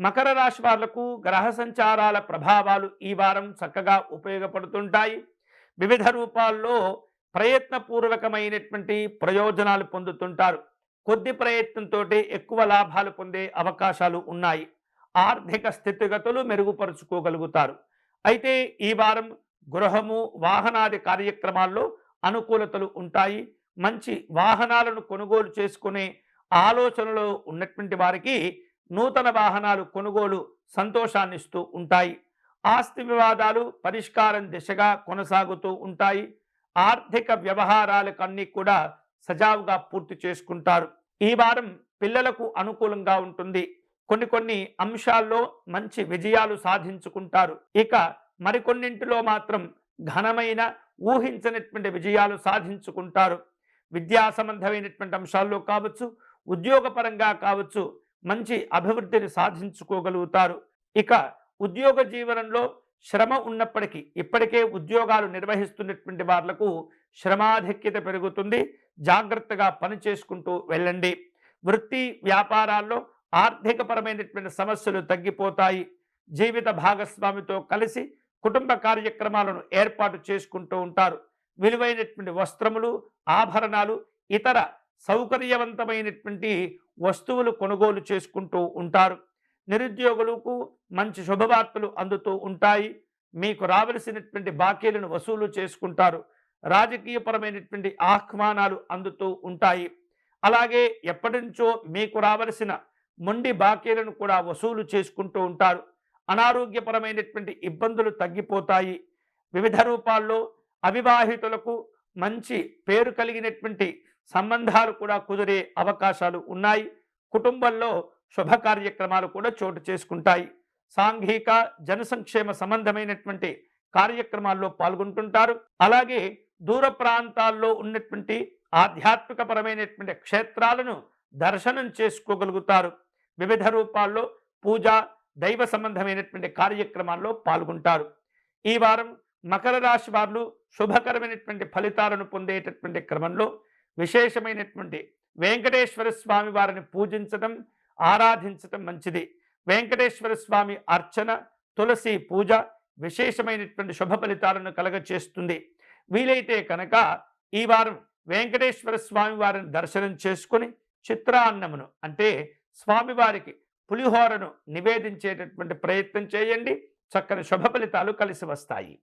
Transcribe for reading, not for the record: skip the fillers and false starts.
మకర రాశి వాళ్లకు గ్రహ సంచారాల ప్రభావాలు ఈ వారం చక్కగా ఉపయోగపడుతుంటాయి. వివిధ రూపాల్లో ప్రయత్నపూర్వకమైనటువంటి ప్రయోజనాలు పొందుతుంటారు. కొద్ది ప్రయత్నంతో ఎక్కువ లాభాలు పొందే అవకాశాలు ఉన్నాయి. ఆర్థిక స్థితిగతులు మెరుగుపరుచుకోగలుగుతారు. అయితే ఈ వారం గృహము వాహనాది కార్యక్రమాల్లో అనుకూలతలు ఉంటాయి. మంచి వాహనాలను కొనుగోలు చేసుకునే ఆలోచనలో ఉన్నటువంటి వారికి నూతన వాహనాలు కొనుగోలు సంతోషాన్నిస్తూ ఉంటాయి. ఆస్తి వివాదాలు పరిష్కారం దిశగా కొనసాగుతూ ఉంటాయి. ఆర్థిక వ్యవహారాలకన్నీ కూడా సజావుగా పూర్తి చేసుకుంటారు. ఈ వారం పిల్లలకు అనుకూలంగా ఉంటుంది. కొన్ని అంశాల్లో మంచి విజయాలు సాధించుకుంటారు. ఇక మరికొన్నింటిలో మాత్రం ఘనమైన ఊహించనటువంటి విజయాలు సాధించుకుంటారు. విద్యా సంబంధమైనటువంటి అంశాల్లో కావచ్చు, ఉద్యోగపరంగా కావచ్చు, మంచి అభివృద్ధిని సాధించుకోగలుగుతారు. ఇక ఉద్యోగ జీవనంలో శ్రమ ఉన్నప్పటికీ ఇప్పటికే ఉద్యోగాలు నిర్వహిస్తున్నటువంటి వాళ్లకు శ్రమాధిక్యత పెరుగుతుంది. జాగ్రత్తగా పని చేసుకుంటూ వెళ్ళండి. వృత్తి వ్యాపారాల్లో ఆర్థికపరమైనటువంటి సమస్యలు తగ్గిపోతాయి. జీవిత భాగస్వామితో కలిసి కుటుంబ కార్యక్రమాలను ఏర్పాటు చేసుకుంటూ ఉంటారు. విలువైనటువంటి వస్త్రములు, ఆభరణాలు, ఇతర సౌకర్యవంతమైనటువంటి వస్తువులు కొనుగోలు చేసుకుంటూ ఉంటారు. నిరుద్యోగులకు మంచి శుభవార్తలు అందుతూ ఉంటాయి. మీకు రావలసినటువంటి బాకీలను వసూలు చేసుకుంటారు. రాజకీయపరమైనటువంటి ఆహ్వానాలు అందుతూ ఉంటాయి. అలాగే ఎప్పటి నుంచో మీకు రావలసిన మొండి బాకీలను కూడా వసూలు చేసుకుంటూ ఉంటారు. అనారోగ్యపరమైనటువంటి ఇబ్బందులు తగ్గిపోతాయి. వివిధ రూపాల్లో అవివాహితులకు మంచి పేరు కలిగినటువంటి సంబంధాలు కూడా కుదిరే అవకాశాలు ఉన్నాయి. కుటుంబంలో శుభ కార్యక్రమాలు కూడా చోటు చేసుకుంటాయి. సాంఘిక జనసంక్షేమ సంబంధమైనటువంటి కార్యక్రమాల్లో పాల్గొంటుంటారు. అలాగే దూర ప్రాంతాల్లో ఉన్నటువంటి ఆధ్యాత్మికపరమైనటువంటి క్షేత్రాలను దర్శనం చేసుకోగలుగుతారు. వివిధ రూపాల్లో పూజ, దైవ సంబంధమైనటువంటి కార్యక్రమాల్లో పాల్గొంటారు. ఈ వారం మకర రాశి వారు శుభకరమైనటువంటి ఫలితాలను పొందేటటువంటి క్రమంలో విశేషమైనటువంటి వెంకటేశ్వర స్వామి వారిని పూజించడం, ఆరాధించడం మంచిది. వెంకటేశ్వర స్వామి అర్చన, తులసి పూజ విశేషమైనటువంటి శుభ ఫలితాలను కలగచేస్తుంది. వీలైతే కనుక ఈ వారం వెంకటేశ్వర స్వామి వారిని దర్శనం చేసుకుని చిత్రాన్నమును అంటే స్వామివారికి పులిహోరను నివేదించేటటువంటి ప్రయత్నం చేయండి. చక్కని శుభ ఫలితాలు కలిసి వస్తాయి.